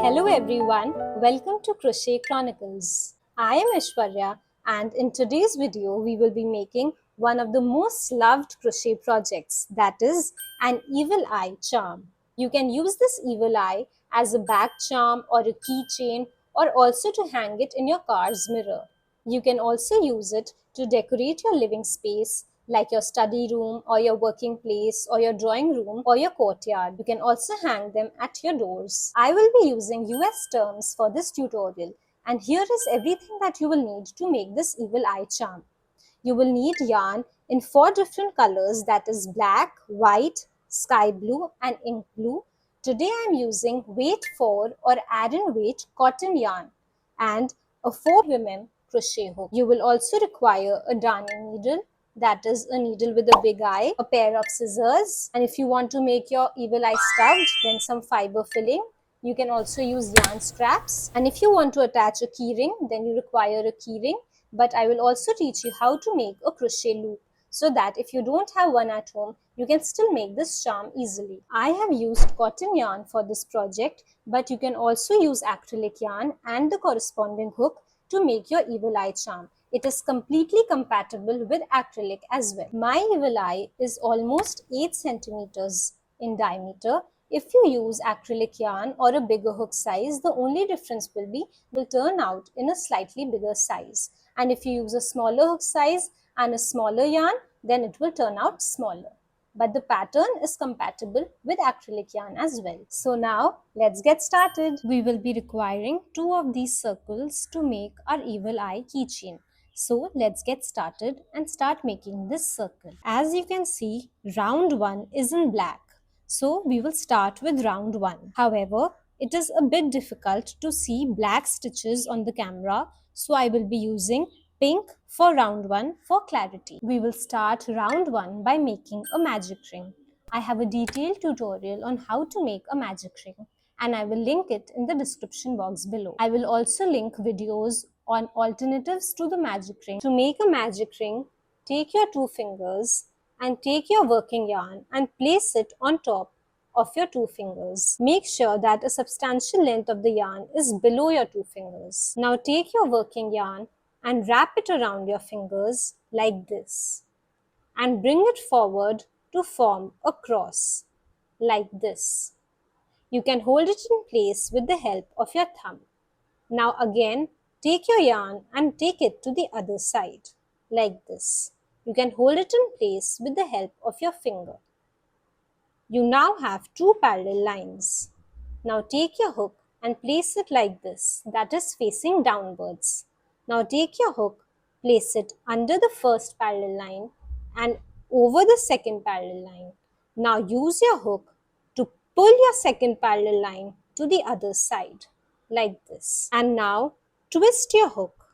Hello everyone, welcome to Crochet Chronicles. I am Aishwarya and in today's video we will be making one of the most loved crochet projects, that is an evil eye charm. You can use this evil eye as a back charm or a keychain or also to hang it in your car's mirror. You can also use it to decorate your living space like your study room or your working place or your drawing room or your courtyard. You can also hang them at your doors. I will be using US terms for this tutorial, and here is everything that you will need to make this evil eye charm. You will need yarn in 4 different colors, that is black, white, sky blue and ink blue. Today I am using weight 4 or Aran weight cotton yarn and a 4mm crochet hook. You will also require a darning needle, that is a needle with a big eye, a pair of scissors, and if you want to make your evil eye stuffed, then some fiber filling. You can also use yarn scraps, and if you want to attach a keyring, then you require a keyring, but I will also teach you how to make a crochet loop so that if you don't have one at home, you can still make this charm easily. I have used cotton yarn for this project, but you can also use acrylic yarn and the corresponding hook to make your evil eye charm. It is completely compatible with acrylic as well. My evil eye is almost 8 centimeters in diameter. If you use acrylic yarn or a bigger hook size, the only difference will turn out in a slightly bigger size. And if you use a smaller hook size and a smaller yarn, then it will turn out smaller. But the pattern is compatible with acrylic yarn as well. So now let's get started. We will be requiring 2 of these circles to make our evil eye keychain. So let's get started and start making this circle. As you can see, round 1 is in black. So we will start with round 1. However, it is a bit difficult to see black stitches on the camera, so I will be using pink for round 1 for clarity. We will start round 1 by making a magic ring. I have a detailed tutorial on how to make a magic ring, and I will link it in the description box below. I will also link videos on alternatives to the magic ring. To make a magic ring, take your 2 fingers and take your working yarn and place it on top of your 2 fingers. Make sure that a substantial length of the yarn is below your 2 fingers. Now take your working yarn and wrap it around your fingers like this and bring it forward to form a cross like this. You can hold it in place with the help of your thumb. Now again, take your yarn and take it to the other side like this. You can hold it in place with the help of your finger. You now have 2 parallel lines. Now take your hook and place it like this, that is facing downwards. Now take your hook, place it under the first parallel line and over the second parallel line. Now use your hook to pull your second parallel line to the other side like this. And now twist your hook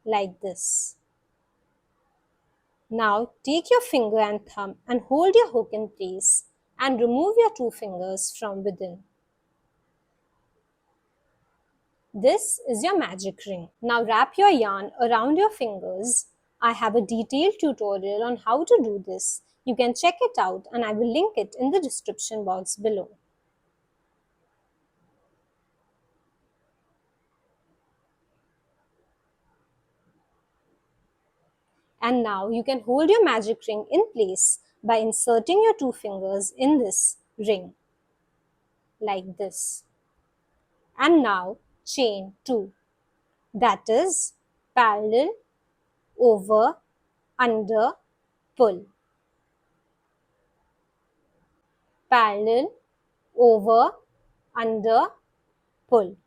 like this. Now take your finger and thumb and hold your hook in place and remove your 2 fingers from within. This is your magic ring. Now wrap your yarn around your fingers. I have a detailed tutorial on how to do this. You can check it out and I will link it in the description box below. And now you can hold your magic ring in place by inserting your 2 fingers in this ring like this. And now chain 2, that is parallel, over, under, pull. Parallel, over, under, pull.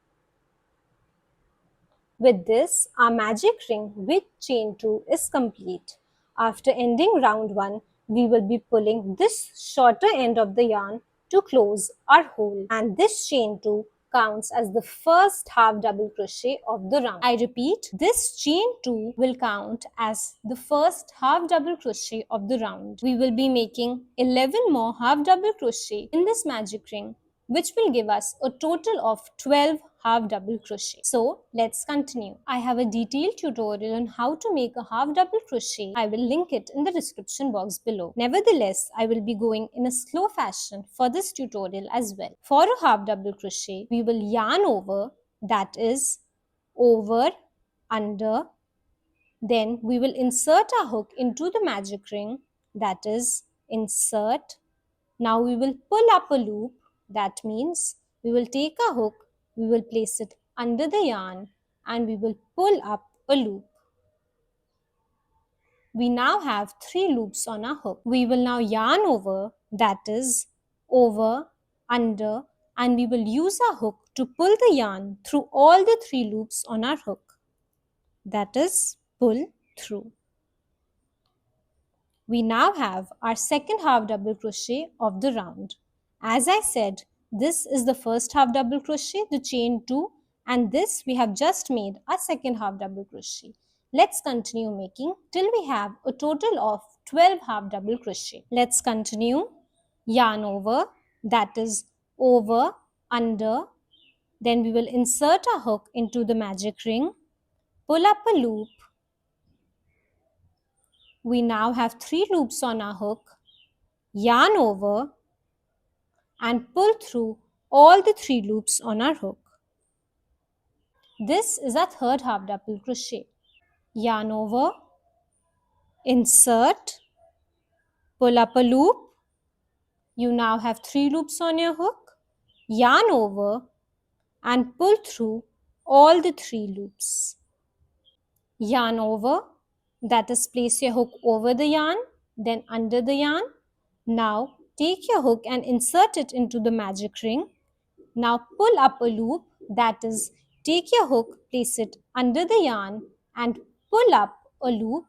With this, our magic ring with chain 2 is complete. After ending round 1, we will be pulling this shorter end of the yarn to close our hole, and this chain 2 counts as the first half double crochet of the round. I repeat, this chain 2 will count as the first half double crochet of the round. We will be making 11 more half double crochet in this magic ring which will give us a total of 12 half double crochet. So let's continue. I have a detailed tutorial on how to make a half double crochet. I will link it in the description box below. Nevertheless, I will be going in a slow fashion for this tutorial as well. For a half double crochet, we will yarn over, that is over, under, then we will insert our hook into the magic ring, that is insert. Now we will pull up a loop, that means we will take a hook, we will place it under the yarn and we will pull up a loop. We now have 3 loops on our hook. We will now yarn over, that is over, under, and we will use our hook to pull the yarn through all the 3 loops on our hook, that is pull through. We now have our second half double crochet of the round. As I said, this is the first half double crochet, the chain 2, and this we have just made our second half double crochet. Let's continue making till we have a total of 12 half double crochet. Let's continue. Yarn over, that is over, under. Then we will insert our hook into the magic ring, pull up a loop. We now have 3 loops on our hook, yarn over and pull through all the 3 loops on our hook. This is our third half double crochet. Yarn over, insert, pull up a loop. You now have 3 loops on your hook, yarn over and pull through all the 3 loops. Yarn over, that is place your hook over the yarn, then under the yarn. Now take your hook and insert it into the magic ring. Now pull up a loop, that is take your hook, place it under the yarn and pull up a loop.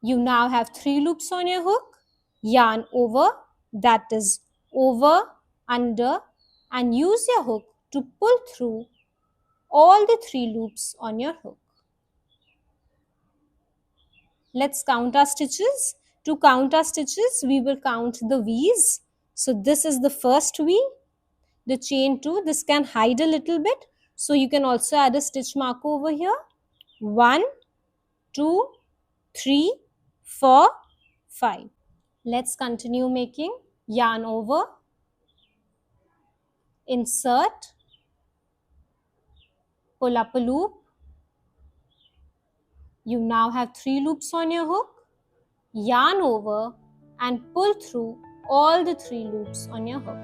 You now have 3 loops on your hook, yarn over, that is over, under, and use your hook to pull through all the 3 loops on your hook. Let's count our stitches. To count our stitches, we will count the V's. So this is the first V, the chain 2. This can hide a little bit. So you can also add a stitch marker over here. 1, 2, 3, 4, 5. Let's continue making. Yarn over, insert, pull up a loop. You now have 3 loops on your hook. Yarn over and pull through all the 3 loops on your hook.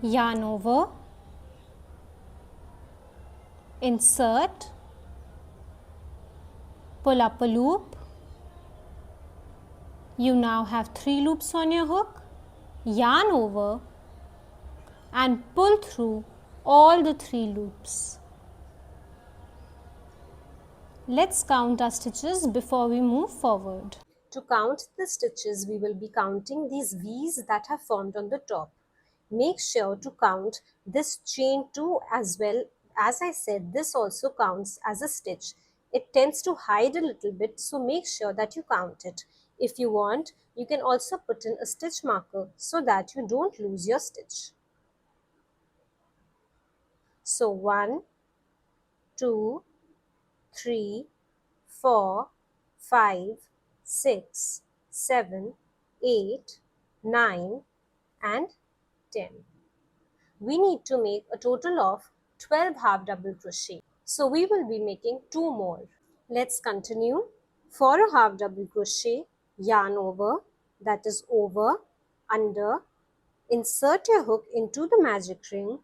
Yarn over, insert, pull up a loop. You now have 3 loops on your hook. Yarn over and pull through all the 3 loops. Let's count our stitches before we move forward. To count the stitches, we will be counting these V's that have formed on the top. Make sure to count this chain 2 as well. As I said, this also counts as a stitch. It tends to hide a little bit, so make sure that you count it. If you want, you can also put in a stitch marker so that you don't lose your stitch. So 1, 2, 3, 4, 5, 6, 7, 8, 9 and 10. We need to make a total of 12 half double crochet. So we will be making 2 more. Let's continue. For a half double crochet, yarn over, that is over, under, insert your hook into the magic ring,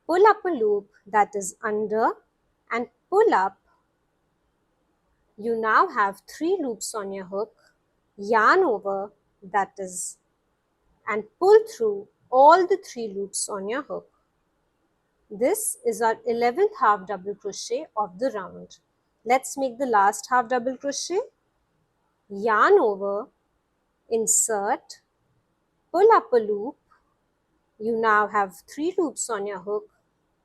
pull up a loop, that is under, and pull up. You now have 3 loops on your hook. yarn over, that is, and pull through all the 3 loops on your hook. This is our 11th half double crochet of the round. Let's make the last half double crochet. Yarn over, insert, pull up a loop. You now have 3 loops on your hook.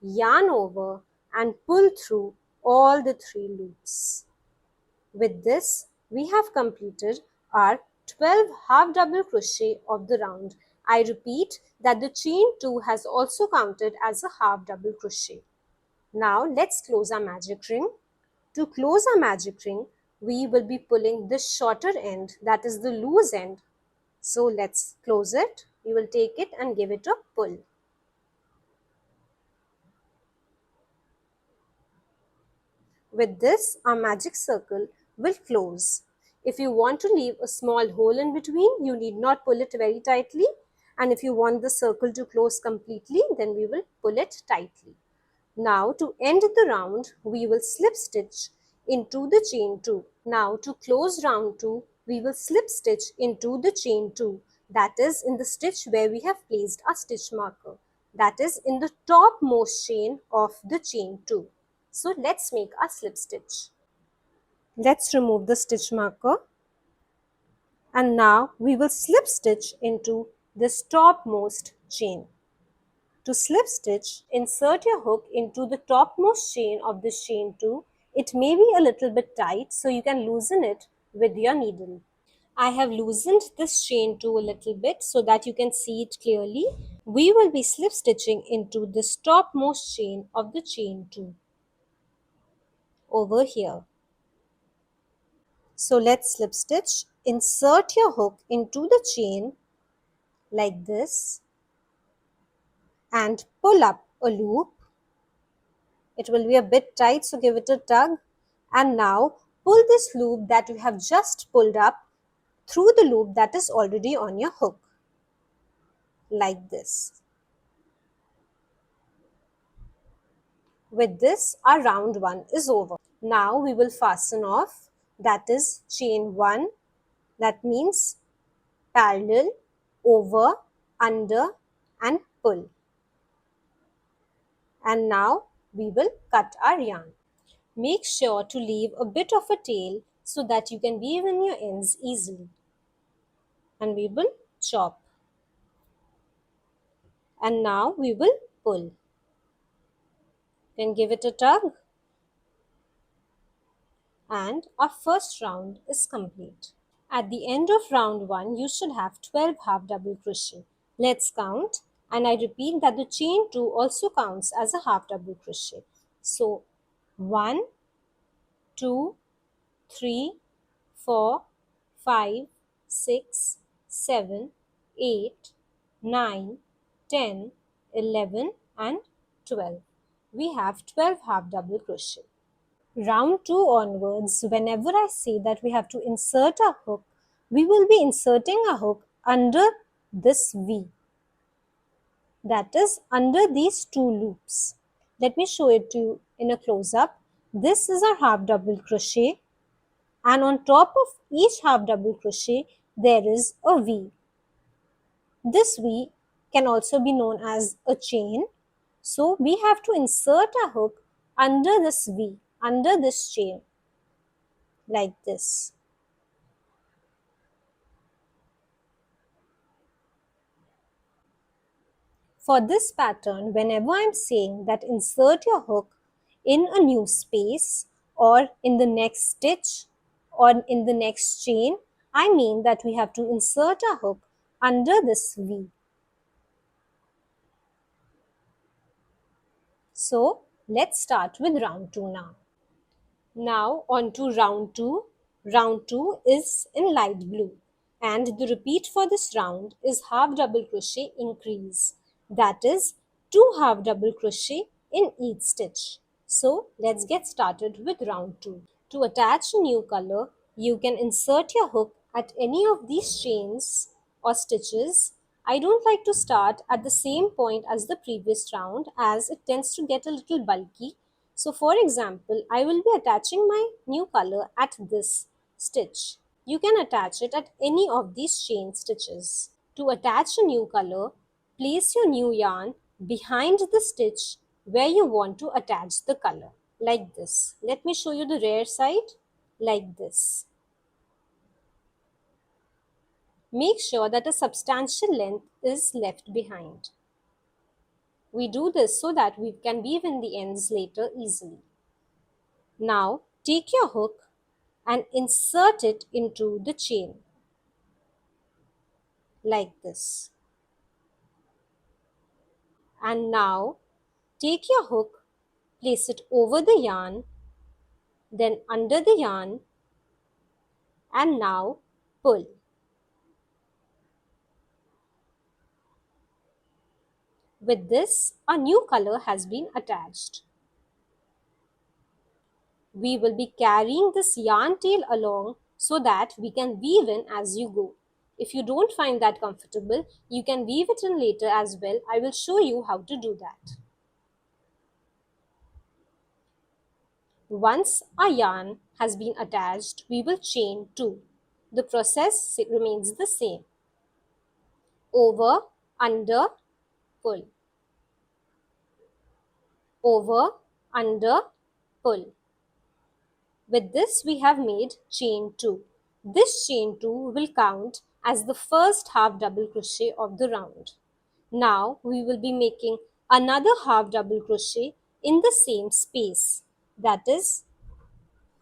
Yarn over and pull through all the 3 loops. With this, we have completed our 12 half double crochet of the round. I repeat that the chain 2 has also counted as a half double crochet. Now let's close our magic ring. To close our magic ring, we will be pulling the shorter end, that is the loose end. So let's close it. We will take it and give it a pull. With this, our magic circle will close. If you want to leave a small hole in between, you need not pull it very tightly. And if you want the circle to close completely, then we will pull it tightly. Now to end the round, we will slip stitch into the chain 2. Now to close round 2, we will slip stitch into the chain 2. That is in the stitch where we have placed our stitch marker. That is in the topmost chain of the chain 2. So let's make our slip stitch. Let's remove the stitch marker. And now we will slip stitch into this topmost chain. To slip stitch, insert your hook into the topmost chain of this chain 2. It may be a little bit tight, so you can loosen it with your needle. I have loosened this chain 2 a little bit so that you can see it clearly. We will be slip stitching into this topmost chain of the chain 2 over here. So let's slip stitch. Insert your hook into the chain like this and pull up a loop. It will be a bit tight, so give it a tug. And now pull this loop that you have just pulled up through the loop that is already on your hook, like this. With this, our round 1 is over. Now we will fasten off, that is chain 1, that means parallel, over, under and pull. And now we will cut our yarn. Make sure to leave a bit of a tail so that you can weave in your ends easily. And we will chop. And now we will pull. Then give it a tug. And our first round is complete. At the end of round 1, you should have 12 half double crochet. Let's count. And I repeat that the chain 2 also counts as a half double crochet. So 1, 2, 3, 4, 5, 6, 7, 8, 9, 10, 11 and 12. We have 12 half double crochet. Round 2 onwards, whenever I say that we have to insert a hook, we will be inserting a hook under this V. That is under these 2 loops. Let me show it to you in a close-up. This is our half double crochet, and on top of each half double crochet there is a V. This V can also be known as a chain. So we have to insert a hook under this V, under this chain, like this. For this pattern, whenever I am saying that insert your hook in a new space or in the next stitch or in the next chain, I mean that we have to insert a hook under this V. So let's start with round 2 now. Now on to round 2. Round 2 is in light blue, and the repeat for this round is half double crochet increase. That is 2 half double crochet in each stitch. So let's get started with round 2. To attach a new color, you can insert your hook at any of these chains or stitches. I don't like to start at the same point as the previous round as it tends to get a little bulky. So for example, I will be attaching my new color at this stitch. You can attach it at any of these chain stitches. To attach a new color, place your new yarn behind the stitch where you want to attach the color, like this. Let me show you the rear side, like this. Make sure that a substantial length is left behind. We do this so that we can weave in the ends later easily. Now, take your hook and insert it into the chain, like this. And now, take your hook, place it over the yarn, then under the yarn, and now pull. With this, a new color has been attached. We will be carrying this yarn tail along so that we can weave in as you go. If you don't find that comfortable, you can weave it in later as well. I will show you how to do that. Once our yarn has been attached, we will chain 2. The process remains the same. Over, under, pull. Over, under, pull. With this, we have made chain 2. This chain 2 will count as the first half double crochet of the round. Now, we will be making another half double crochet in the same space, that is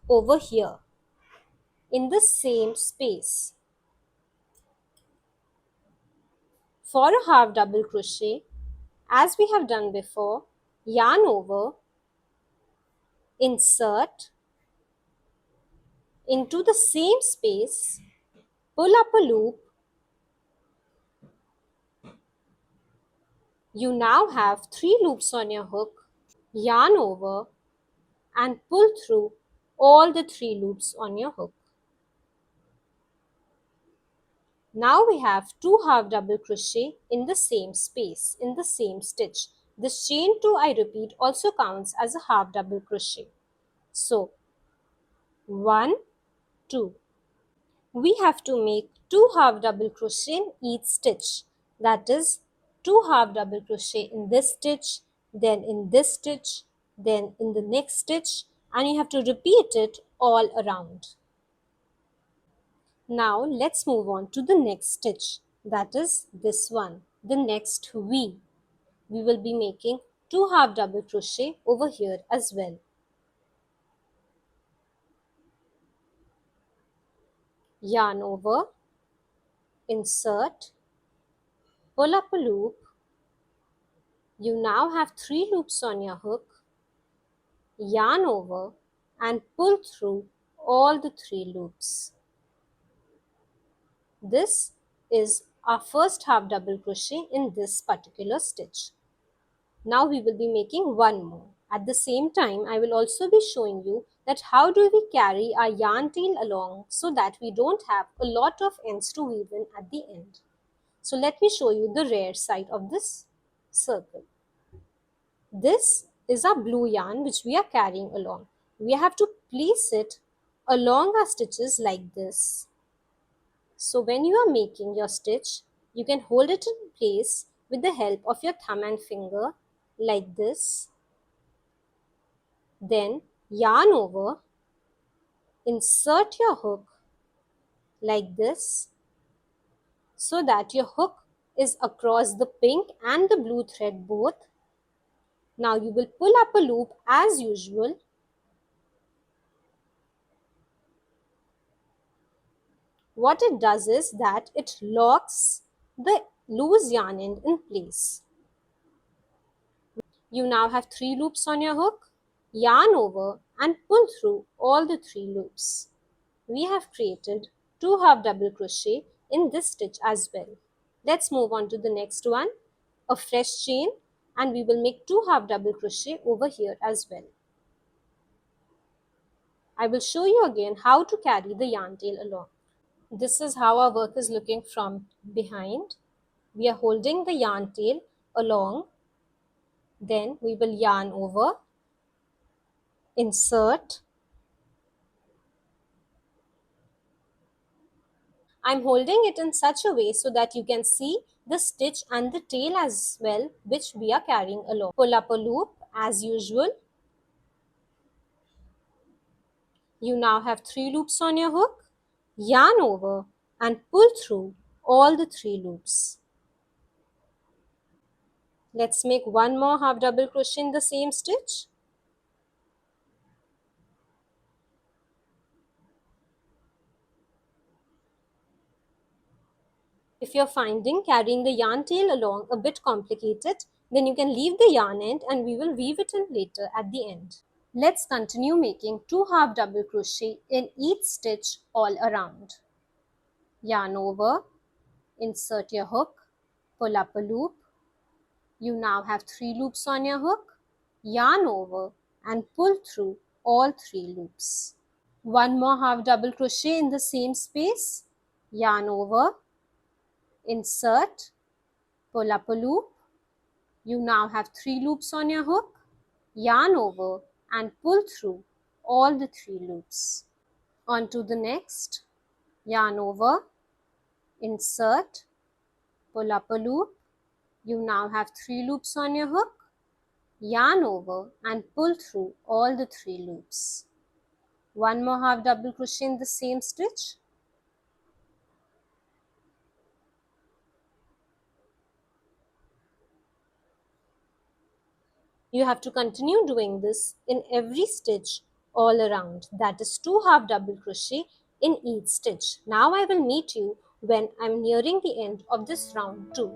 over here, in the same space. For a half double crochet, as we have done before, yarn over, insert into the same space, pull up a loop. You now have 3 loops on your hook, yarn over and pull through all the 3 loops on your hook. Now we have 2 half double crochet in the same space, in the same stitch. This chain 2, I repeat, also counts as a half double crochet. So 1, 2. We have to make 2 half double crochet in each stitch. That is 2 half double crochet in this stitch, then in this stitch, then in the next stitch, and you have to repeat it all around. Now let's move on to the next stitch, that is this one, the next V. We will be making 2 half double crochet over here as well. Yarn over, insert, pull up a loop. You now have 3 loops on your hook, yarn over and pull through all the 3 loops. This is our first half double crochet in this particular stitch. Now we will be making one more. At the same time, I will also be showing you that how do we carry our yarn tail along so that we don't have a lot of ends to weave in at the end. So let me show you the rear side of this circle. This is our blue yarn which we are carrying along. We have to place it along our stitches like this. So when you are making your stitch, you can hold it in place with the help of your thumb and finger like this. Then yarn over, insert your hook like this so that your hook is across the pink and the blue thread both. Now you will pull up a loop as usual. What it does is that it locks the loose yarn end in place. You now have 3 loops on your hook, yarn over and pull through all the 3 loops. We have created 2 half double crochet in this stitch as well. Let's move on to the next one, a fresh chain, and we will make 2 half double crochet over here as well. I will show you again how to carry the yarn tail along. This is how our work is looking from behind. We are holding the yarn tail along. Then we will yarn over, insert, I'm holding it in such a way so that you can see the stitch and the tail as well, which we are carrying along. Pull up a loop as usual. You now have 3 loops on your hook. Yarn over and pull through all the 3 loops. Let's make one more half double crochet in the same stitch. If you're finding carrying the yarn tail along a bit complicated, then you can leave the yarn end and we will weave it in later at the end. Let's continue making 2 half double crochet in each stitch all around. Yarn over, insert your hook, pull up a loop. You now have 3 loops on your hook. Yarn over and pull through all 3 loops. One more half double crochet in the same space. Yarn over, insert, pull up a loop. You now have 3 loops on your hook. Yarn over and pull through all the 3 loops. On to the next. Yarn over, insert, pull up a loop. You now have 3 loops on your hook. Yarn over and pull through all the 3 loops. One more half double crochet in the same stitch. You have to continue doing this in every stitch all around. That is 2 half double crochet in each stitch. Now I will meet you when I am nearing the end of this round 2.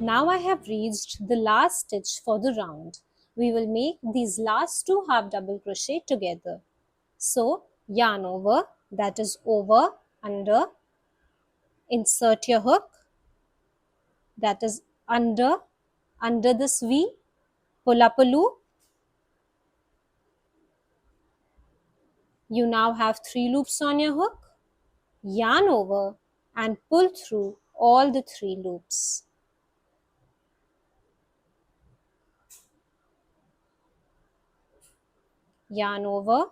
Now I have reached the last stitch for the round. We will make these last 2 half double crochet together. So yarn over, that is over, under, insert your hook, that is under this V, pull up a loop. You now have 3 loops on your hook, yarn over and pull through all the 3 loops. Yarn over,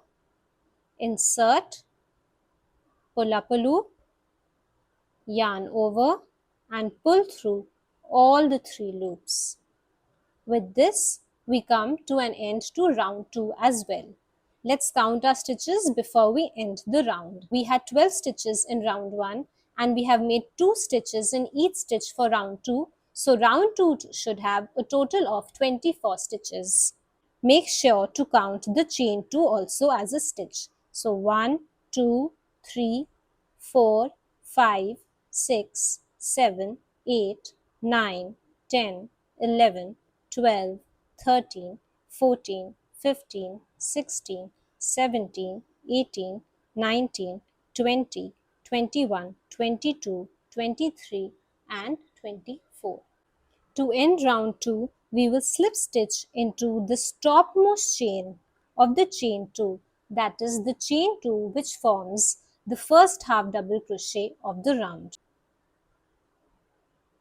insert, pull up a loop, yarn over and pull through all the 3 loops. With this, we come to an end to round 2 as well. Let's count our stitches before we end the round. We had 12 stitches in round 1 and we have made 2 stitches in each stitch for round 2. So round 2 should have a total of 24 stitches. Make sure to count the chain 2 also as a stitch. So 1, 2, 3, 4, 5, 6, 7, 8, 9, 10, 11, 12, 13, 14, 15, 16, 17, 18, 19, 20, 21, 22, 23 and 24. To end round 2, we will slip stitch into the topmost chain of the chain 2, that is the chain 2 which forms the first half double crochet of the round.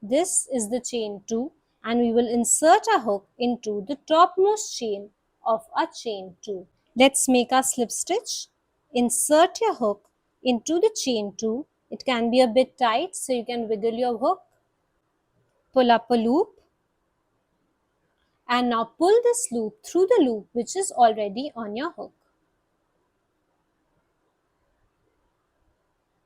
This is the chain 2 and we will insert our hook into the topmost chain of our chain 2. Let's make our slip stitch. Insert your hook into the chain 2. It can be a bit tight, so you can wiggle your hook. Pull up a loop. And now pull this loop through the loop which is already on your hook.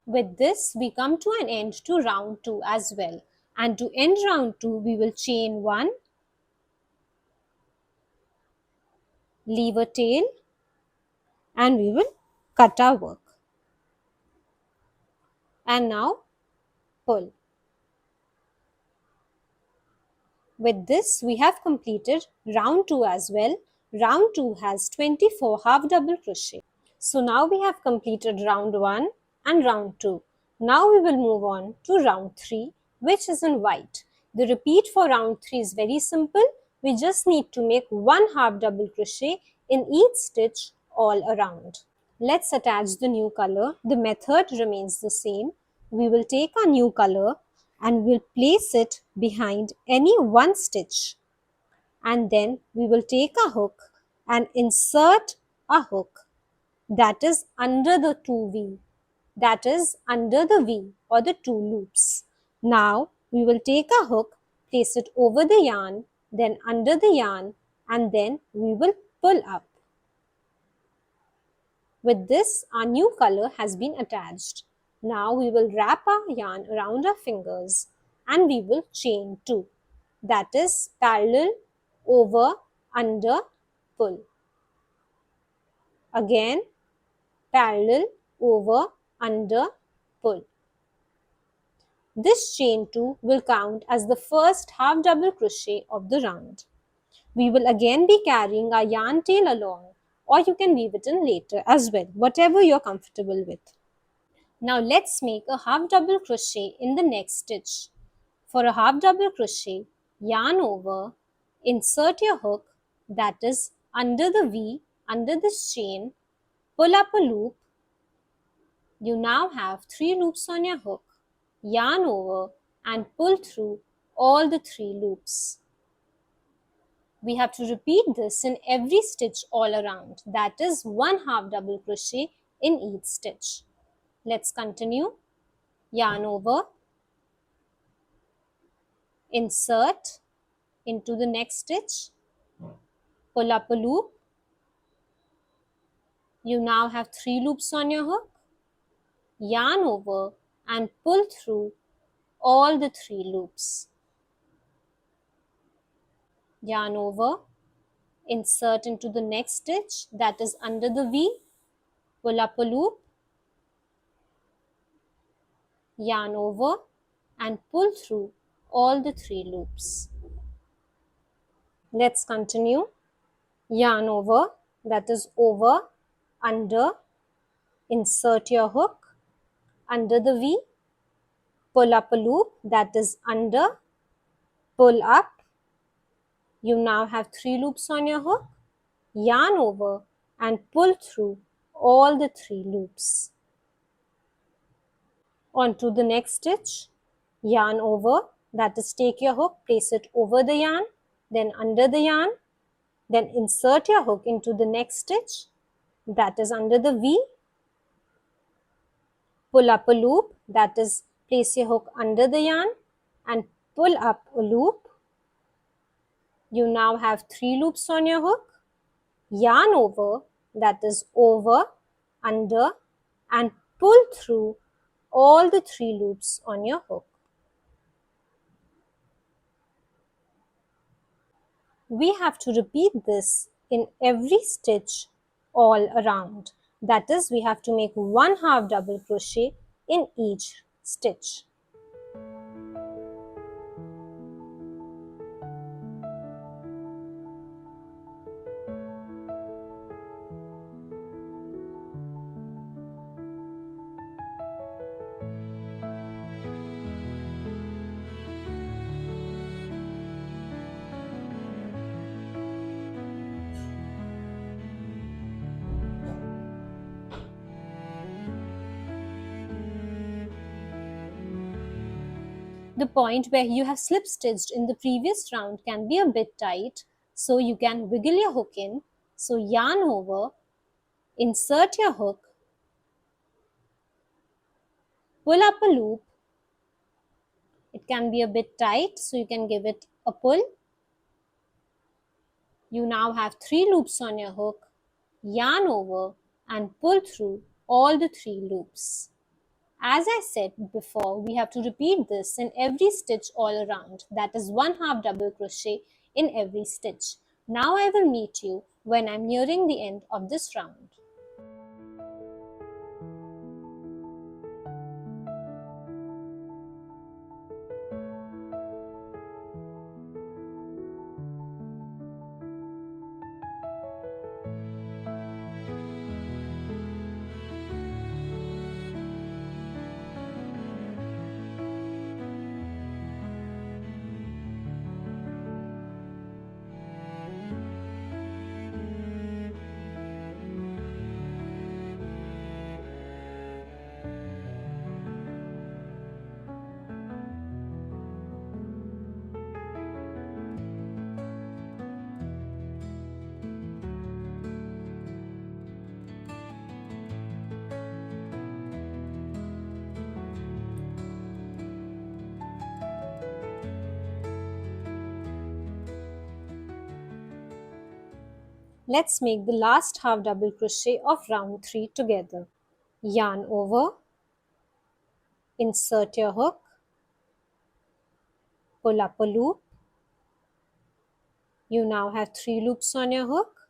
With this, we come to an end to round 2 as well. And to end round 2, we will chain 1, leave a tail, and we will cut our work. And now pull. With this, we have completed round 2 as well. Round 2 has 24 half double crochet. So now we have completed round 1 and round 2. Now we will move on to round 3, which is in white. The repeat for round 3 is very simple. We just need to make 1 half double crochet in each stitch all around. Let's attach the new color. The method remains the same. we will take our new color and we'll place it behind any one stitch. And then we will take a hook and insert a hook that is under the 2V, that is under the V or the 2 loops. Now we will take a hook, place it over the yarn, then under the yarn, and then we will pull up. With this, our new color has been attached. Now we will wrap our yarn around our fingers and we will chain 2. That is parallel, over, under, pull. Again, parallel, over, under, pull. This chain 2 will count as the first half double crochet of the round. We will again be carrying our yarn tail along, or you can weave it in later as well, whatever you're comfortable with. Now let's make a half double crochet in the next stitch. For a half double crochet, yarn over, insert your hook, that is under the V, under this chain, pull up a loop. You now have 3 loops on your hook, yarn over and pull through all the 3 loops. We have to repeat this in every stitch all around, that is 1 half double crochet in each stitch. Let's continue. Yarn over, insert into the next stitch, pull up a loop. You now have 3 loops on your hook, yarn over and pull through all the 3 loops. Yarn over, insert into the next stitch, that is under the V, pull up a loop, yarn over and pull through all the 3 loops. Let's continue. Yarn over, that is over, under, insert your hook, under the V, pull up a loop, that is under, pull up. You now have 3 loops on your hook, yarn over and pull through all the 3 loops. On to the next stitch, yarn over, that is take your hook, place it over the yarn, then under the yarn, then insert your hook into the next stitch, that is under the V, pull up a loop, that is place your hook under the yarn and pull up a loop. You now have 3 loops on your hook, yarn over, that is over, under and pull through all the 3 loops on your hook. We have to repeat this in every stitch all around. That is, we have to make 1 half double crochet in each stitch. The point where you have slip stitched in the previous round can be a bit tight, so you can wiggle your hook in. So yarn over, insert your hook, pull up a loop. It can be a bit tight, so you can give it a pull. You now have 3 loops on your hook, yarn over and pull through all the 3 loops. As I said before, we have to repeat this in every stitch all around. That is 1 half double crochet in every stitch. Now I will meet you when I am nearing the end of this round. Let's make the last half double crochet of round 3 together. Yarn over, insert your hook, pull up a loop. You now have 3 loops on your hook.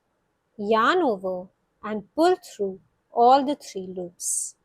Yarn over and pull through all the 3 loops.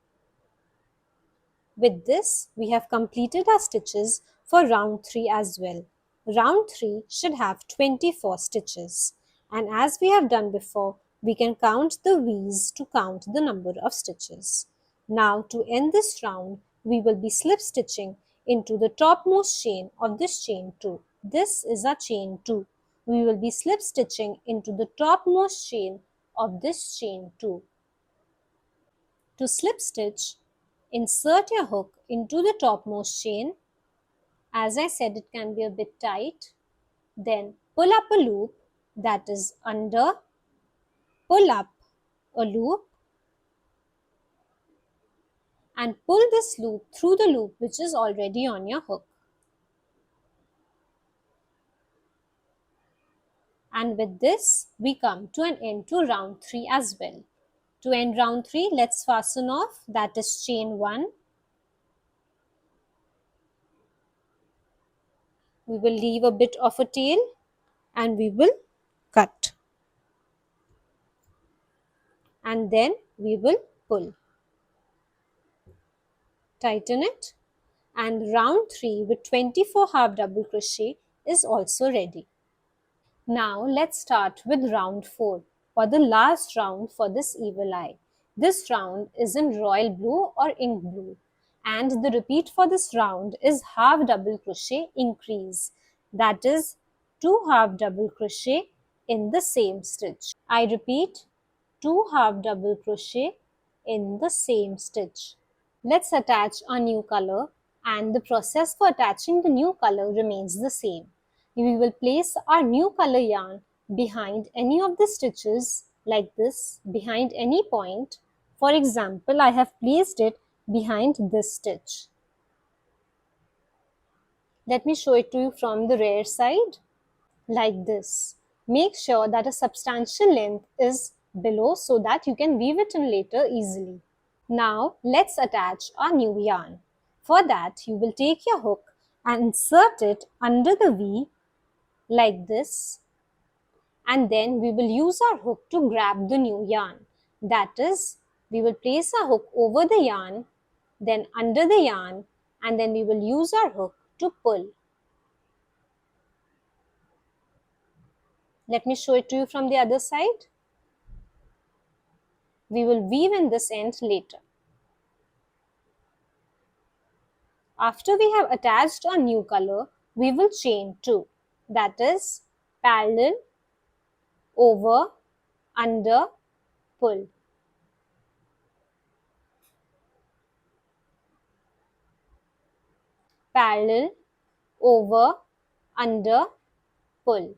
With this, we have completed our stitches for round 3 as well. Round 3 should have 24 stitches. And as we have done before, we can count the V's to count the number of stitches. Now to end this round, we will be slip stitching into the topmost chain of this chain 2. This is our chain 2. We will be slip stitching into the topmost chain of this chain 2. To slip stitch, insert your hook into the topmost chain. As I said, it can be a bit tight. Then pull up a loop, that is under, pull up a loop and pull this loop through the loop which is already on your hook. And with this, we come to an end to round 3 as well. To end round 3, let's fasten off, that is chain 1. We will leave a bit of a tail and we will cut. And then we will pull. Tighten it, and round 3 with 24 half double crochet is also ready. Now let's start with round 4 or the last round for this evil eye. This round is in royal blue or ink blue, and the repeat for this round is half double crochet increase, that is 2 half double crochet in the same stitch. I repeat, 2 half double crochet in the same stitch. Let's attach a new color, and the process for attaching the new color remains the same. We will place our new color yarn behind any of the stitches like this, behind any point. For example, I have placed it behind this stitch. Let me show it to you from the rear side, like this. Make sure that a substantial length is below so that you can weave it in later easily. Now let's attach our new yarn. For that, you will take your hook and insert it under the V like this, and then we will use our hook to grab the new yarn. That is, we will place our hook over the yarn, then under the yarn, and then we will use our hook to pull. Let me show it to you from the other side. We will weave in this end later. After we have attached our new color, we will chain 2. That is, parallel, over, under, pull. Parallel, over, under, pull.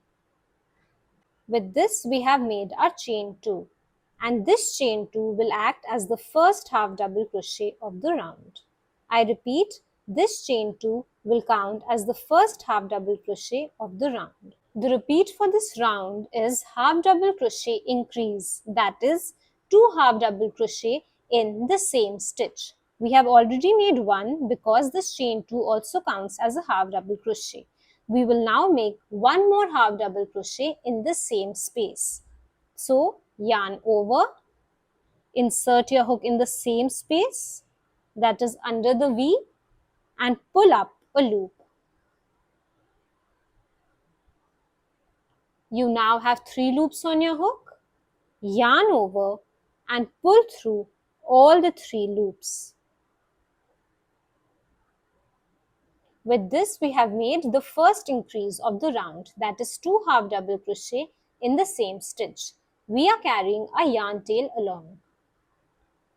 With this, we have made our chain 2. And this chain 2 will act as the first half double crochet of the round. I repeat, this chain 2 will count as the first half double crochet of the round. The repeat for this round is half double crochet increase, that is 2 half double crochet in the same stitch. We have already made one because this chain 2 also counts as a half double crochet. We will now make one more half double crochet in the same space. So yarn over, insert your hook in the same space, that is under the V, and pull up a loop. You now have 3 loops on your hook. Yarn over and pull through all the 3 loops. With this, we have made the first increase of the round, that is 2 half double crochet in the same stitch. We are carrying a yarn tail along.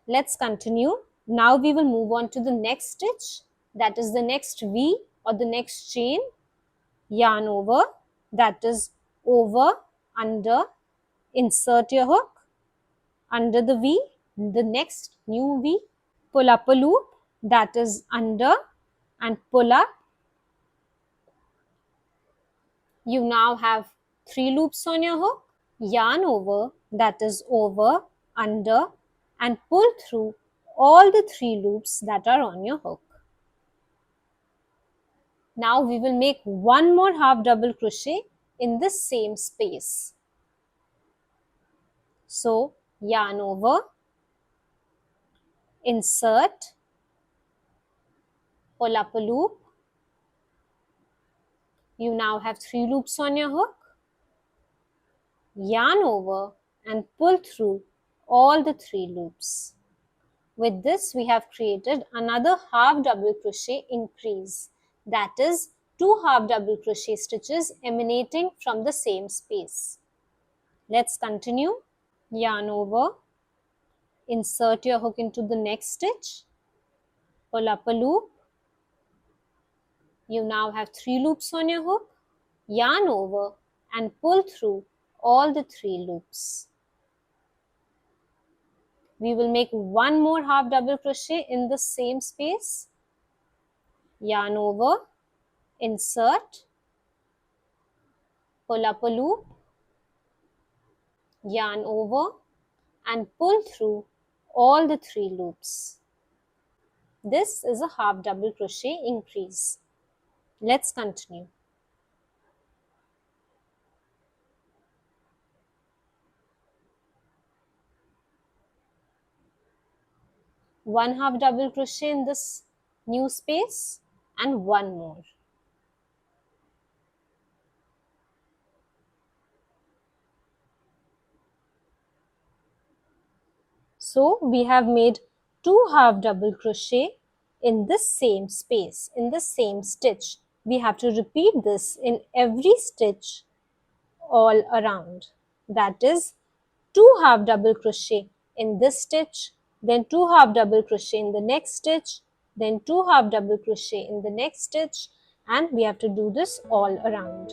Let's continue. Now we will move on to the next stitch, that is the next V or the next chain. Yarn over, that is over, under, insert your hook, under the V, the next new V, pull up a loop, that is under, and pull up. You now have 3 loops on your hook. yarn over, that is over, under, and pull through all the 3 loops that are on your hook. Now we will make one more half double crochet in the same space. So yarn over, insert, pull up a loop. You now have 3 loops on your hook. Yarn over and pull through all the 3 loops. With this, we have created another half double crochet increase, that is 2 half double crochet stitches emanating from the same space. Let's continue. Yarn over, insert your hook into the next stitch, pull up a loop. You now have 3 loops on your hook. Yarn over and pull through all the 3 loops. We will make one more half double crochet in the same space. Yarn over, insert, pull up a loop, yarn over and pull through all the 3 loops. This is a half double crochet increase. Let's continue. One half double crochet in this new space and one more. So we have made 2 half double crochet in the same space, in the same stitch. We have to repeat this in every stitch all around. That is 2 half double crochet in this stitch, then 2 half double crochet in the next stitch, then 2 half double crochet in the next stitch, and we have to do this all around.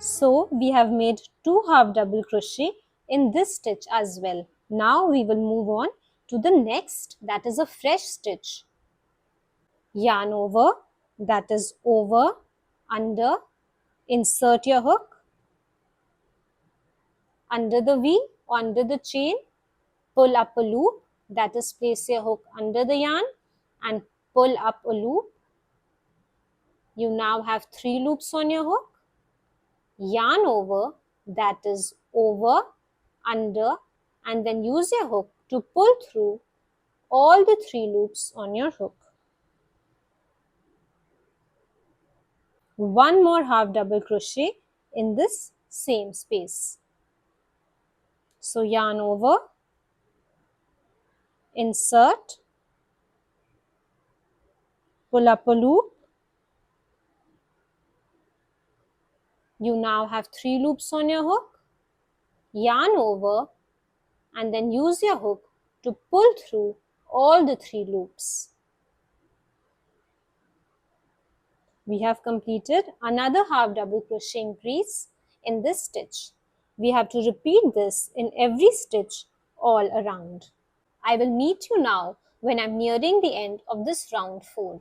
So we have made 2 half double crochet in this stitch as well. Now we will move on to the next, that is a fresh stitch. Yarn over, that is over, under, insert your hook, under the V, under the chain, pull up a loop, that is place your hook under the yarn and pull up a loop. You now have 3 loops on your hook. Yarn over, that is over, under, and then use your hook to pull through all the 3 loops on your hook. One more half double crochet in this same space. So yarn over, insert, pull up a loop. You now have 3 loops on your hook. Yarn over and then use your hook to pull through all the 3 loops. We have completed another half double crochet increase in this stitch. We have to repeat this in every stitch all around. I will meet you now when I am nearing the end of this round 4.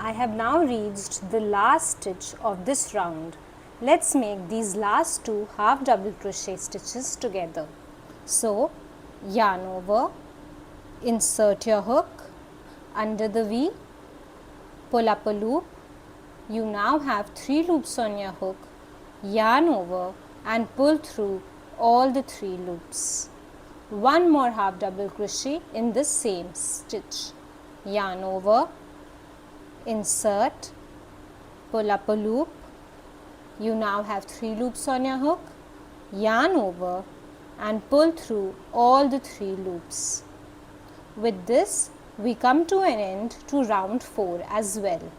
I have now reached the last stitch of this round. Let's make these last 2 half double crochet stitches together. So yarn over, insert your hook, under the V, pull up a loop. You now have 3 loops on your hook. Yarn over and pull through all the 3 loops. one more half double crochet in the same stitch. Yarn over, insert, pull up a loop. You now have 3 loops on your hook. Yarn over and pull through all the 3 loops. With this, we come to an end to round 4 as well.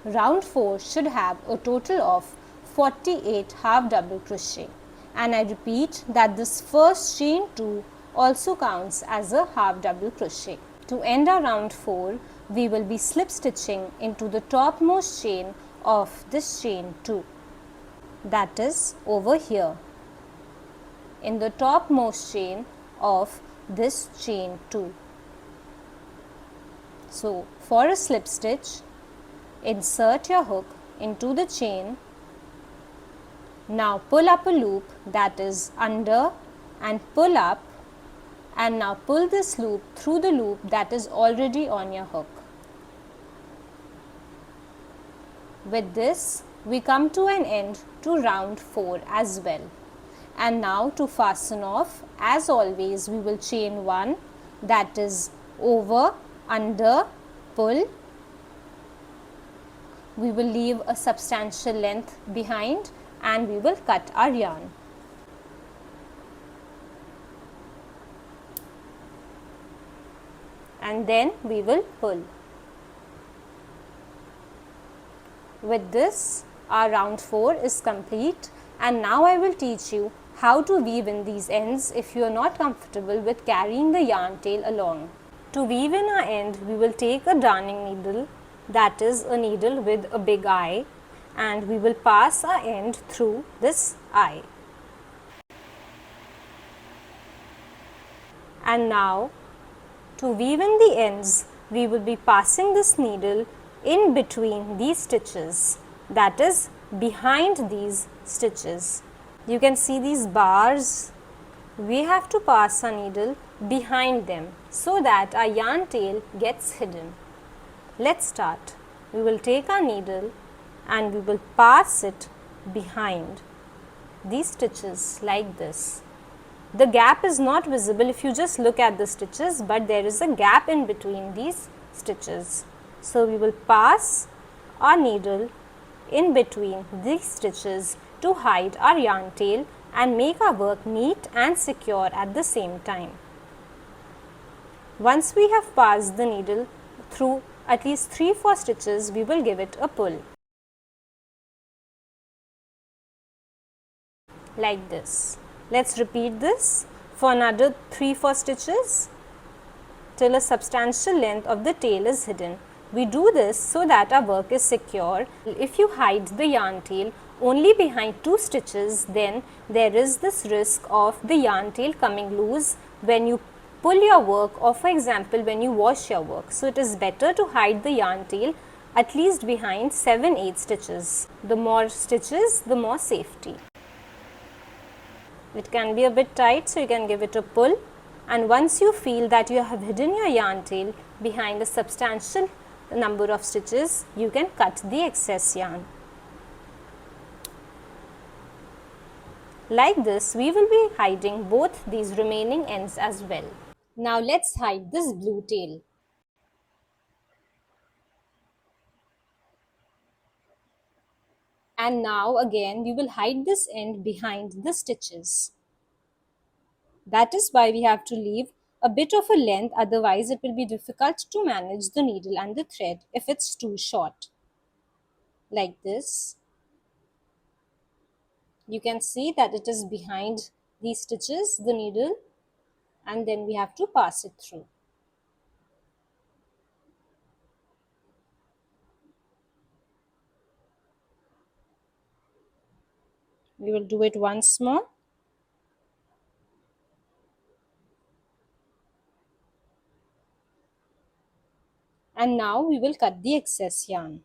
Round 4 should have a total of 48 half double crochet, and I repeat that this first chain 2 also counts as a half double crochet. To end our round 4, we will be slip stitching into the topmost chain of this chain 2, that is over here, in the topmost chain of this chain 2. So for a slip stitch, insert your hook into the chain. Now pull up a loop, that is under, and pull up, and now pull this loop through the loop that is already on your hook. With this, we come to an end to round 4 as well. And now to fasten off, as always, we will chain 1, that is over, under, pull. We will leave a substantial length behind and we will cut our yarn. And then we will pull. With this, our round 4 is complete, and now I will teach you how to weave in these ends if you are not comfortable with carrying the yarn tail along. To weave in our end, we will take a darning needle, that is a needle with a big eye, and we will pass our end through this eye. And now, to weave in the ends, we will be passing this needle in between these stitches, that is behind these stitches. You can see these bars. We have to pass our needle behind them so that our yarn tail gets hidden. Let's start. We will take our needle and we will pass it behind these stitches like this. The gap is not visible if you just look at the stitches, but there is a gap in between these stitches. So we will pass our needle in between these stitches to hide our yarn tail and make our work neat and secure at the same time. Once we have passed the needle through at least 3-4 stitches, we will give it a pull. Like this. Let's repeat this for another 3-4 stitches till a substantial length of the tail is hidden. We do this so that our work is secure. If you hide the yarn tail only behind 2 stitches, then there is this risk of the yarn tail coming loose when you pull your work, or for example when you wash your work. So it is better to hide the yarn tail at least behind 7-8 stitches. The more stitches, the more safety. It can be a bit tight, so you can give it a pull, and once you feel that you have hidden your yarn tail behind a substantial number of stitches, you can cut the excess yarn. Like this, we will be hiding both these remaining ends as well. Now let's hide this blue tail. And now again we will hide this end behind the stitches. That is why we have to leave a bit of a length, otherwise it will be difficult to manage the needle and the thread if it's too short. Like this. You can see that it is behind these stitches, the needle, and then we have to pass it through. We will do it once more. And now we will cut the excess yarn.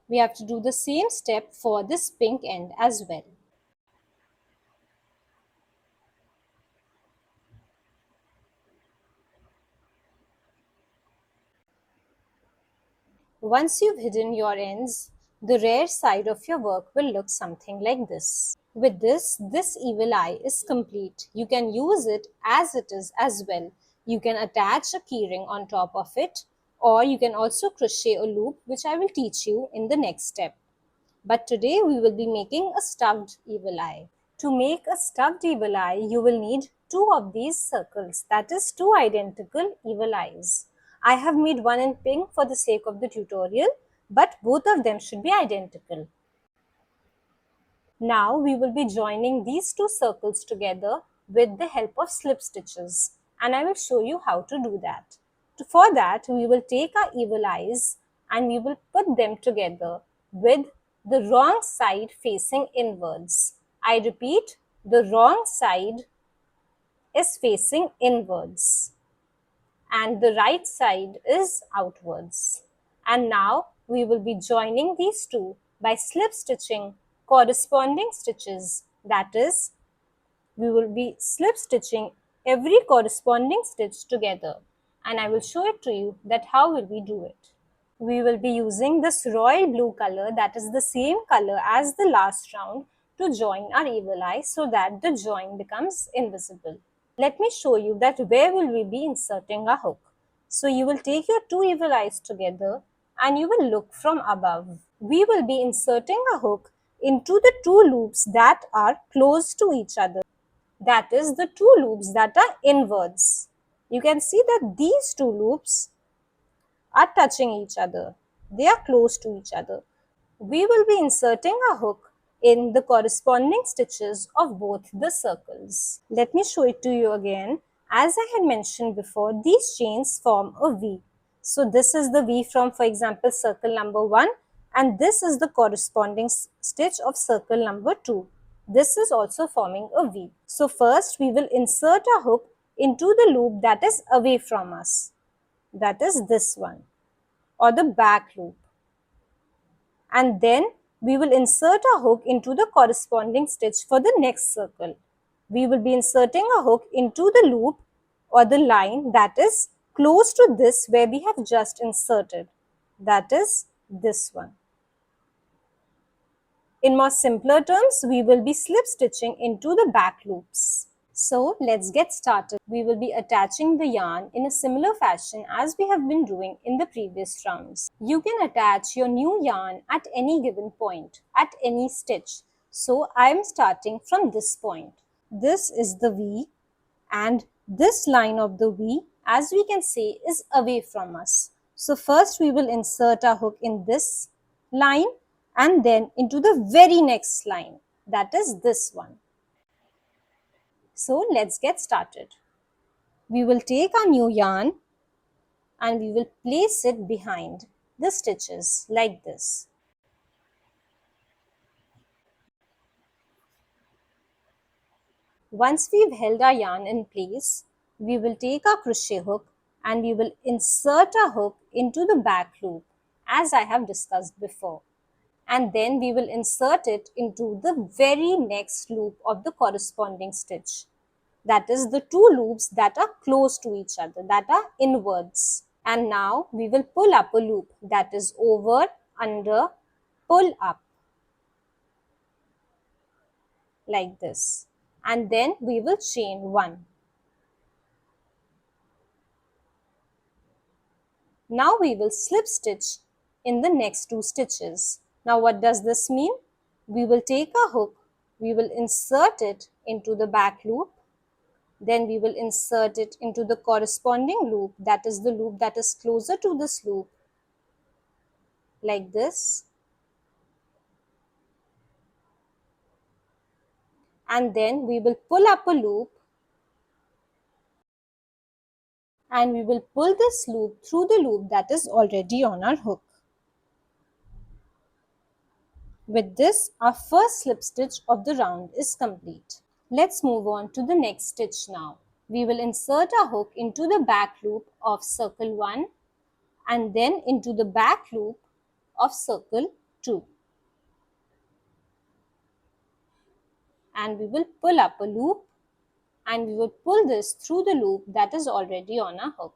We have to do the same step for this pink end as well. Once you've hidden your ends, the rear side of your work will look something like this. With this evil eye is complete. You can use it as it is as well. You can attach a keyring on top of it, or you can also crochet a loop, which I will teach you in the next step. But today we will be making a stuffed evil eye. To make a stuffed evil eye, you will need two of these circles, that is two identical evil eyes. I have made one in pink for the sake of the tutorial, but both of them should be identical. Now we will be joining these two circles together with the help of slip stitches, and I will show you how to do that. For that, we will take our evil eyes and we will put them together with the wrong side facing inwards. I repeat, the wrong side is facing inwards and the right side is outwards. And now we will be joining these two by slip stitching corresponding stitches. That is, we will be slip stitching every corresponding stitch together, and I will show it to you that how will we do it. We will be using this royal blue color, that is the same color as the last round, to join our evil eye so that the join becomes invisible. Let me show you that where will we be inserting a hook. So you will take your two evil eyes together and you will look from above. We will be inserting a hook into the two loops that are close to each other. That is the two loops that are inwards. You can see that these two loops are touching each other. They are close to each other. We will be inserting a hook in the corresponding stitches of both the circles. Let me show it to you again. As I had mentioned before, these chains form a V. So this is the V from, for example, circle number 1, and this is the corresponding stitch of circle number 2. This is also forming a V. So first we will insert a hook into the loop that is away from us. That is this one, or the back loop. And then we will insert a hook into the corresponding stitch for the next circle. We will be inserting a hook into the loop or the line that is close to this where we have just inserted. That is this one. In more simpler terms, we will be slip stitching into the back loops. So let's get started. We will be attaching the yarn in a similar fashion as we have been doing in the previous rounds. You can attach your new yarn at any given point, at any stitch. So I am starting from this point. This is the V, and this line of the V, as we can see, is away from us. So first we will insert our hook in this line and then into the very next line, that is this one. So let's get started. We will take our new yarn and we will place it behind the stitches like this. Once we've held our yarn in place, we will take our crochet hook and we will insert our hook into the back loop as I have discussed before. And then we will insert it into the very next loop of the corresponding stitch. That is the two loops that are close to each other, that are inwards. And now we will pull up a loop, that is over, under, pull up, like this. And then we will chain 1. Now we will slip stitch in the next 2 stitches. Now what does this mean? We will take a hook, we will insert it into the back loop, then we will insert it into the corresponding loop, that is the loop that is closer to this loop, like this. And then we will pull up a loop and we will pull this loop through the loop that is already on our hook. With this, our first slip stitch of the round is complete. Let's move on to the next stitch now. We will insert a hook into the back loop of circle 1 and then into the back loop of circle 2. And we will pull up a loop and we will pull this through the loop that is already on our hook.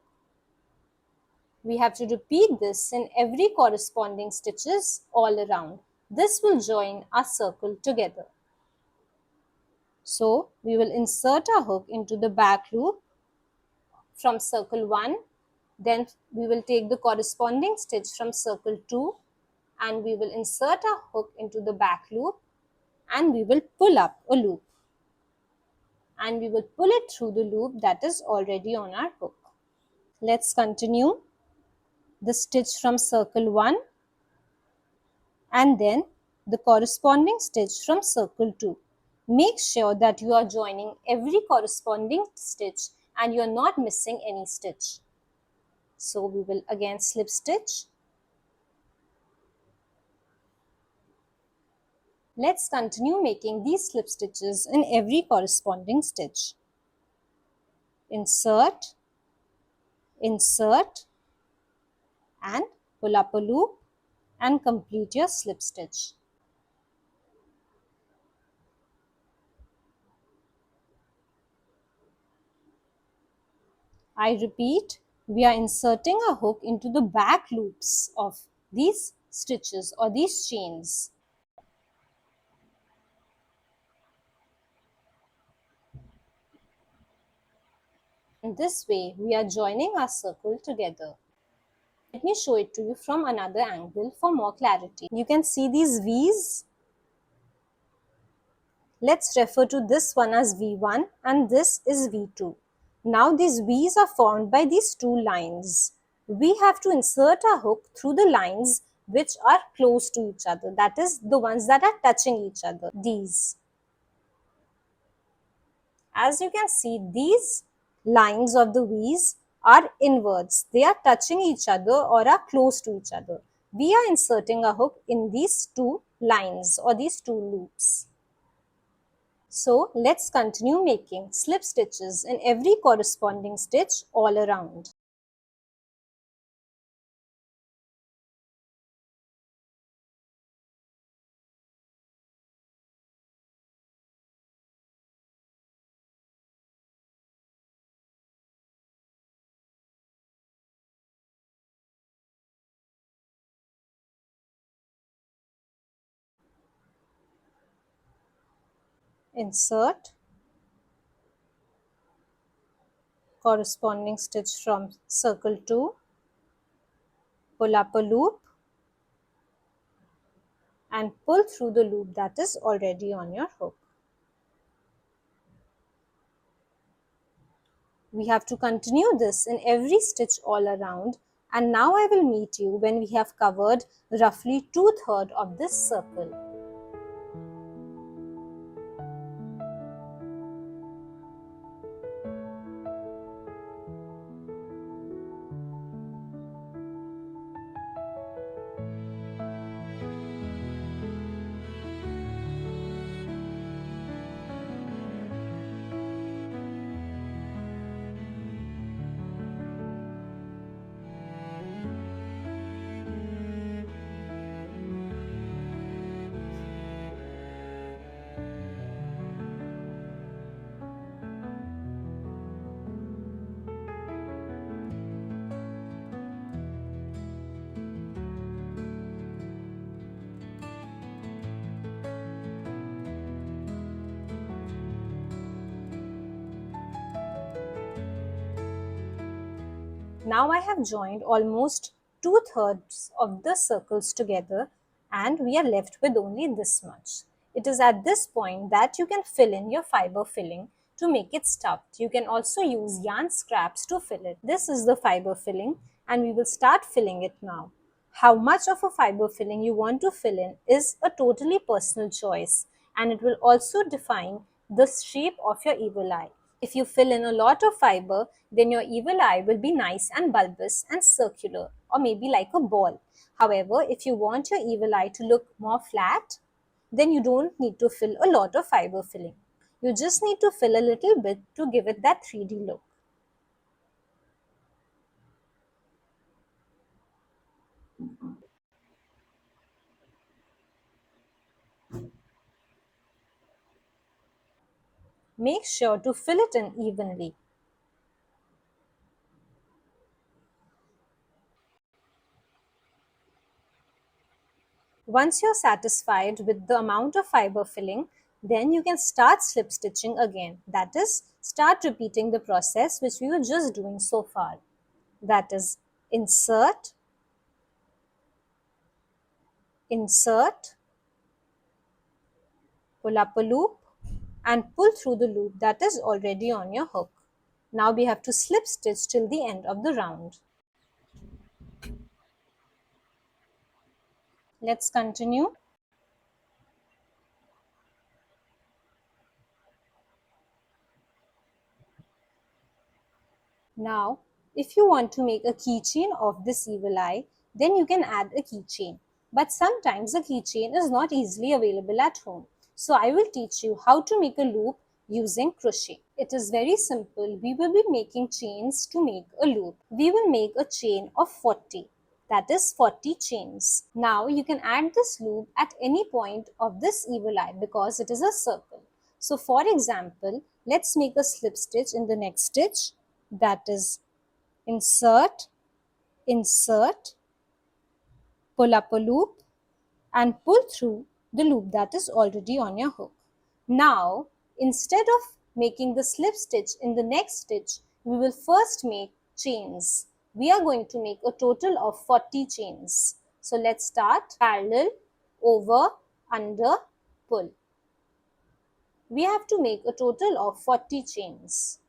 We have to repeat this in every corresponding stitches all around. This will join our circle together. So we will insert our hook into the back loop from circle 1, then we will take the corresponding stitch from circle 2 and we will insert our hook into the back loop and we will pull up a loop and we will pull it through the loop that is already on our hook. Let's continue the stitch from circle 1 and then the corresponding stitch from circle 2. Make sure that you are joining every corresponding stitch and you are not missing any stitch. So we will again slip stitch. Let's continue making these slip stitches in every corresponding stitch. Insert, insert and pull up a loop and complete your slip stitch. I repeat, we are inserting a hook into the back loops of these stitches or these chains. In this way, we are joining our circle together. Let me show it to you from another angle for more clarity. You can see these V's. Let's refer to this one as V1 and this is V2. Now these V's are formed by these two lines. We have to insert our hook through the lines which are close to each other. That is the ones that are touching each other. These. As you can see, these lines of the V's are inwards. They are touching each other or are close to each other. We are inserting a hook in these two lines or these two loops. So let's continue making slip stitches in every corresponding stitch all around. Insert, corresponding stitch from circle 2, pull up a loop and pull through the loop that is already on your hook. We have to continue this in every stitch all around, and now I will meet you when we have covered roughly 2/3 of this circle. Now I have joined almost 2/3 of the circles together and we are left with only this much. It is at this point that you can fill in your fiber filling to make it stuffed. You can also use yarn scraps to fill it. This is the fiber filling and we will start filling it now. How much of a fiber filling you want to fill in is a totally personal choice and it will also define the shape of your evil eye. If you fill in a lot of fiber, then your evil eye will be nice and bulbous and circular or maybe like a ball. However, if you want your evil eye to look more flat, then you don't need to fill a lot of fiber filling. You just need to fill a little bit to give it that 3D look. Make sure to fill it in evenly. Once you're satisfied with the amount of fiber filling, Then you can start slip stitching again. That is, start repeating the process which we were just doing so far. That is, insert, insert, pull up a loop and pull through the loop that is already on your hook. Now we have to slip stitch till the end of the round. Let's continue. Now, if you want to make a keychain of this evil eye, then you can add a keychain. But sometimes a keychain is not easily available at home. So I will teach you how to make a loop using crochet. It is very simple. We will be making chains to make a loop. We will make a chain of 40. That is 40 chains. Now you can add this loop at any point of this evil eye because it is a circle. So for example, let's make a slip stitch in the next stitch. That is insert, insert, pull up a loop and pull through the loop that is already on your hook. Now, instead of making the slip stitch in the next stitch, we will first make chains. We are going to make a total of 40 chains. So let's start parallel, over, under, pull. We have to make a total of 40 chains.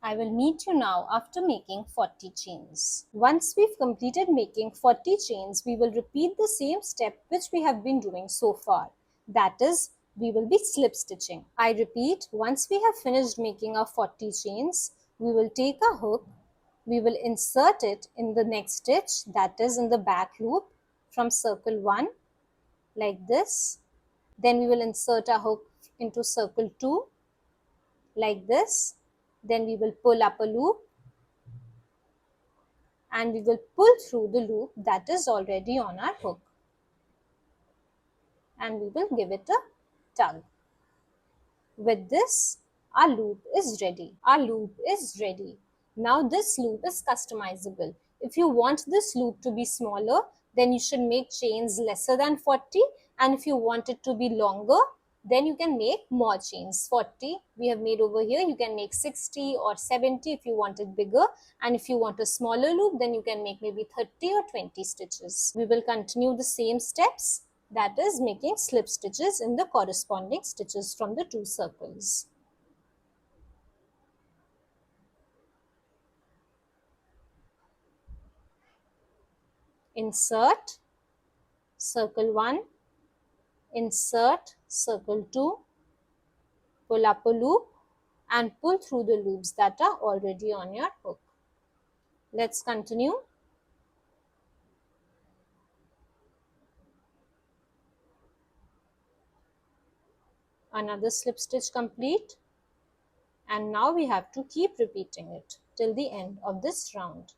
I will meet you now after making 40 chains. Once we've completed making 40 chains, we will repeat the same step which we have been doing so far. That is, we will be slip stitching. I repeat, once we have finished making our 40 chains, we will take a hook, we will insert it in the next stitch, that is in the back loop from circle 1 like this. Then we will insert our hook into circle 2 like this. Then we will pull up a loop and we will pull through the loop that is already on our hook and we will give it a tug. With this, our loop is ready. Our loop is ready. Now this loop is customizable. If you want this loop to be smaller, then you should make chains lesser than 40, and if you want it to be longer, then you can make more chains. 40 we have made over here, you can make 60 or 70 if you want it bigger, and if you want a smaller loop, then you can make maybe 30 or 20 stitches. We will continue the same steps, that is making slip stitches in the corresponding stitches from the two circles. Insert, circle 1, insert, circle 2, pull up a loop and pull through the loops that are already on your hook. Let's continue. Another slip stitch complete, and now we have to keep repeating it till the end of this round.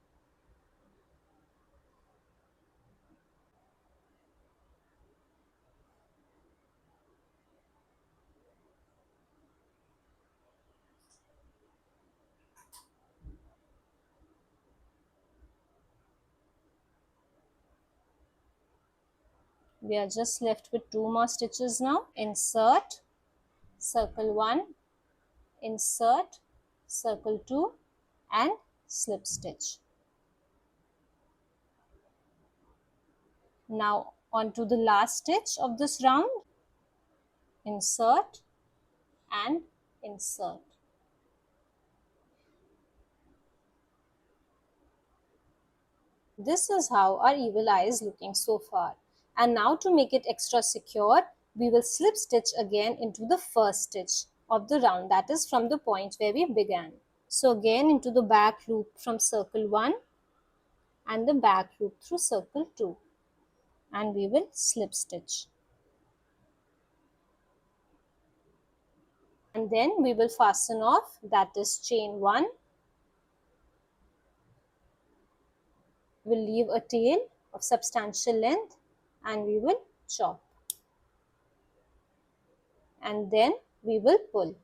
We are just left with 2 more stitches now. Insert, circle 1, insert, circle 2 and slip stitch. Now on to the last stitch of this round. Insert and insert. This is how our evil eye is looking so far. And now to make it extra secure, we will slip stitch again into the first stitch of the round, that is from the point where we began. So again into the back loop from circle 1 and the back loop through circle 2, and we will slip stitch. And then we will fasten off, that is chain 1. We'll leave a tail of substantial length and we will chop. And then we will pull.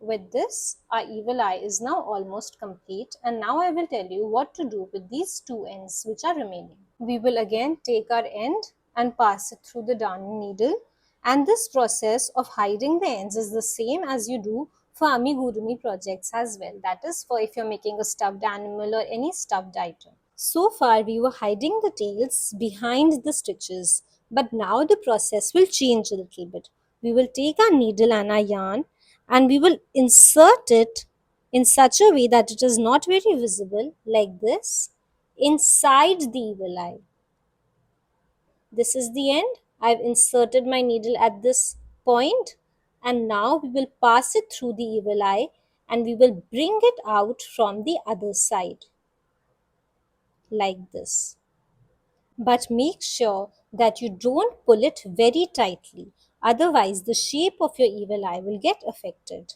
With this, our evil eye is now almost complete, and now I will tell you what to do with these two ends which are remaining. We will again take our end and pass it through the darning needle, and this process of hiding the ends is the same as you do for amigurumi projects as well. That is for if you're making a stuffed animal or any stuffed item. So far we were hiding the tails behind the stitches, but now the process will change a little bit. We will take our needle and our yarn and we will insert it in such a way that it is not very visible, like this, inside the evil eye. This is the end. I've inserted my needle at this point, and now we will pass it through the evil eye and we will bring it out from the other side, like this. But make sure that you don't pull it very tightly, otherwise the shape of your evil eye will get affected.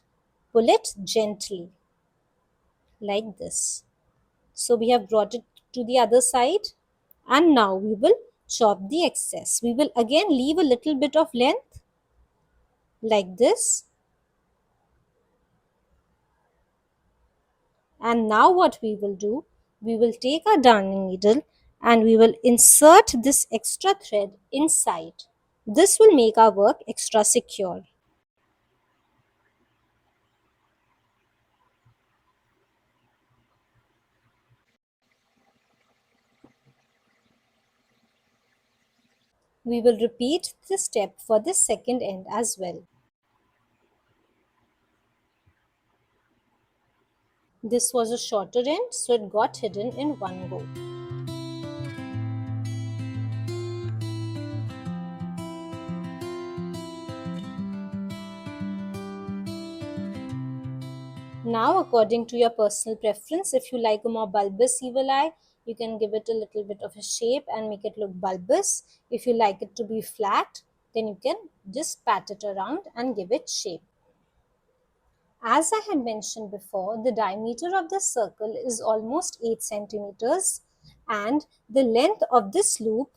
Pull it gently, like this. So we have brought it to the other side, and now we will chop the excess. We will again leave a little bit of length, like this. And now what we will do, we will take our darning needle and we will insert this extra thread inside. This will make our work extra secure. We will repeat this step for the second end as well. This was a shorter end, so it got hidden in one go. Now, according to your personal preference, if you like a more bulbous evil eye, you can give it a little bit of a shape and make it look bulbous. If you like it to be flat, then you can just pat it around and give it shape. As I had mentioned before, the diameter of this circle is almost 8 centimeters and the length of this loop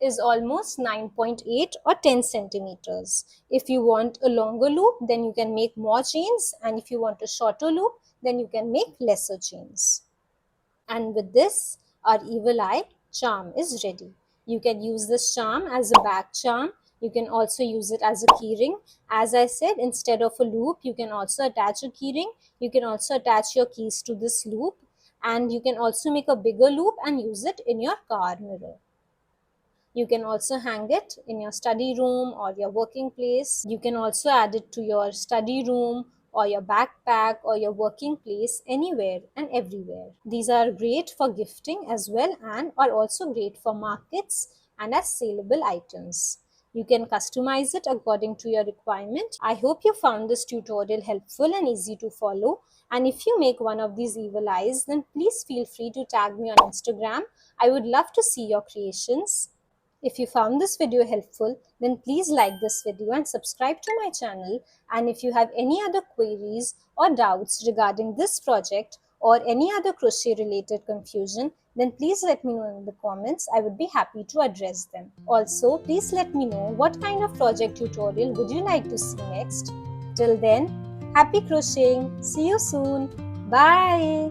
is almost 9.8 or 10 centimeters. If you want a longer loop, then you can make more chains, and if you want a shorter loop, then you can make lesser chains. And with this, our evil eye charm is ready. You can use this charm as a back charm. You can also use it as a keyring. As I said, instead of a loop, you can also attach a keyring. You can also attach your keys to this loop, and you can also make a bigger loop and use it in your car mirror. You can also hang it in your study room or your working place. You can also add it to your study room or your backpack or your working place, anywhere and everywhere. These are great for gifting as well and are also great for markets and as saleable items. You can customize it according to your requirement. I hope you found this tutorial helpful and easy to follow. And if you make one of these evil eyes, then please feel free to tag me on Instagram. I would love to see your creations. If you found this video helpful, then please like this video and subscribe to my channel. And if you have any other queries or doubts regarding this project or any other crochet related confusion, then please let me know in the comments. I would be happy to address them. Also, please let me know what kind of project tutorial would you like to see next. Till then, happy crocheting. See you soon. Bye.